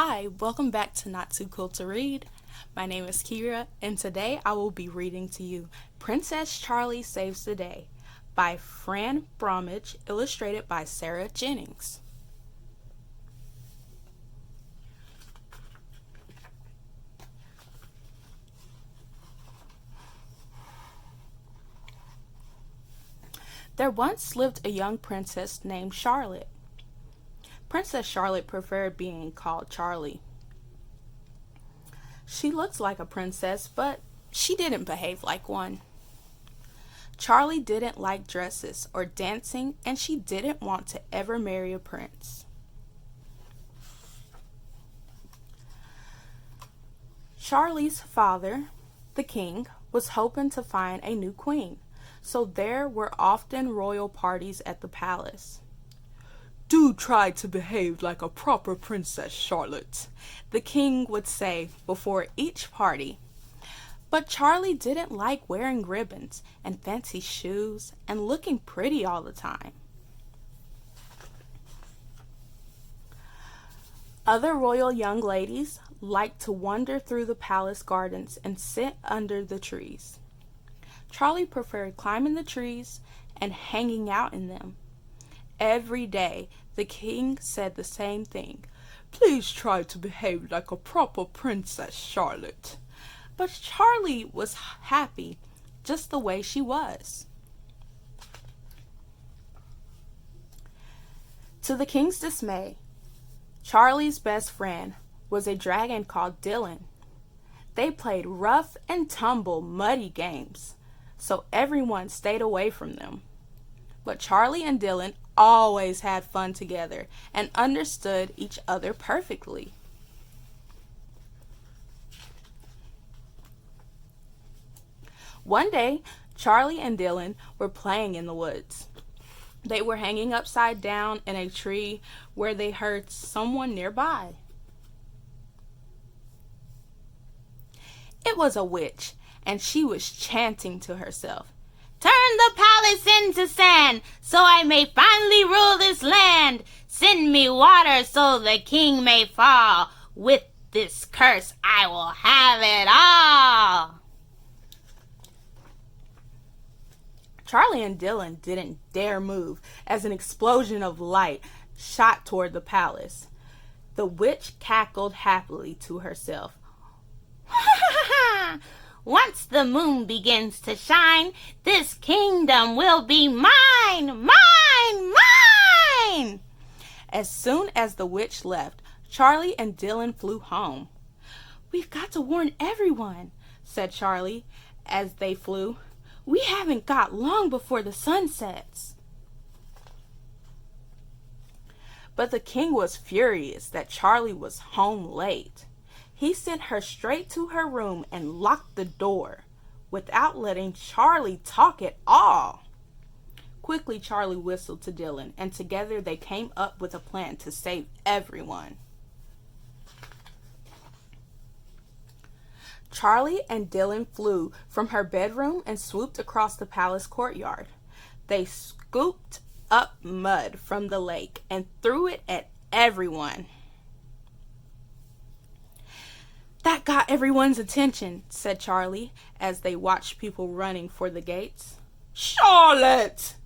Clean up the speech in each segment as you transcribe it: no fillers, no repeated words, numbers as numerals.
Hi, welcome back to Not Too Cool to Read. My name is Kira, and today I will be reading to you Princess Charlie Saves the Day by Fran Bromage, illustrated by Sarah Jennings. There once lived a young princess named Charlotte. Princess Charlotte preferred being called Charlie. She looked like a princess, but she didn't behave like one. Charlie didn't like dresses or dancing, and she didn't want to ever marry a prince. Charlie's father, the king, was hoping to find a new queen, so there were often royal parties at the palace. "Do try to behave like a proper princess, Charlotte," the king would say before each party. But Charlie didn't like wearing ribbons and fancy shoes and looking pretty all the time. Other royal young ladies liked to wander through the palace gardens and sit under the trees. Charlie preferred climbing the trees and hanging out in them. Every day, the king said the same thing. "Please try to behave like a proper princess, Charlotte." But Charlie was happy just the way she was. To the king's dismay, Charlie's best friend was a dragon called Dylan. They played rough and tumble muddy games, so everyone stayed away from them. But Charlie and Dylan always had fun together and understood each other perfectly. One day, Charlie and Dylan were playing in the woods. They were hanging upside down in a tree where they heard someone nearby. It was a witch, and she was chanting to herself, "Turn the palace into sand, so I may finally rule this land. Send me water so the king may fall. With this curse I will have it all." Charlie and Dylan didn't dare move as an explosion of light shot toward the palace. The witch cackled happily to herself. "Once the moon begins to shine, this kingdom will be mine, mine, mine!" As soon as the witch left, Charlie and Dylan flew home. "We've got to warn everyone," said Charlie as they flew. "We haven't got long before the sun sets." But the king was furious that Charlie was home late. He sent her straight to her room and locked the door, without letting Charlie talk at all. Quickly, Charlie whistled to Dylan, and together they came up with a plan to save everyone. Charlie and Dylan flew from her bedroom and swooped across the palace courtyard. They scooped up mud from the lake and threw it at everyone. "That got everyone's attention," said Charlie as they watched people running for the gates. "Charlotte!"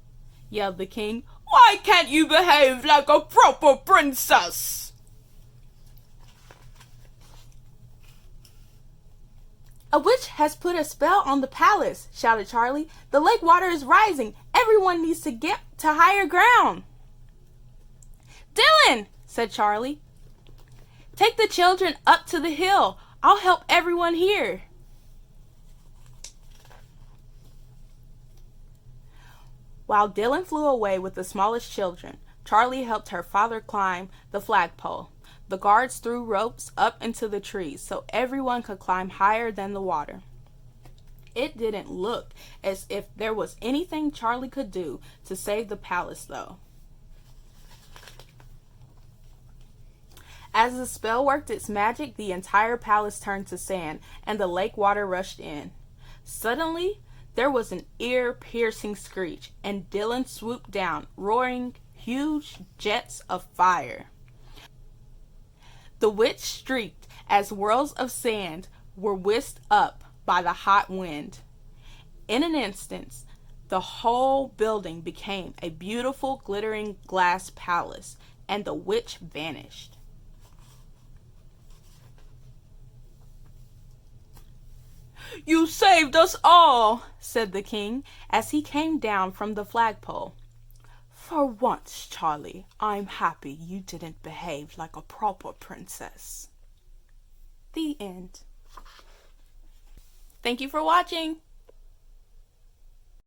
yelled the king. "Why can't you behave like a proper princess?" "A witch has put a spell on the palace," shouted Charlie. "The lake water is rising. Everyone needs to get to higher ground." "Dylan," said Charlie, "take the children up to the hill. I'll help everyone here." While Dylan flew away with the smallest children, Charlie helped her father climb the flagpole. The guards threw ropes up into the trees so everyone could climb higher than the water. It didn't look as if there was anything Charlie could do to save the palace, though. As the spell worked its magic, the entire palace turned to sand, and the lake water rushed in. Suddenly, there was an ear-piercing screech, and Dylan swooped down, roaring huge jets of fire. The witch shrieked as whirls of sand were whisked up by the hot wind. In an instant, the whole building became a beautiful glittering glass palace, and the witch vanished. "You saved us all," said the king as he came down from the flagpole. "For once, Charlie, I'm happy you didn't behave like a proper princess." The end. Thank you for watching.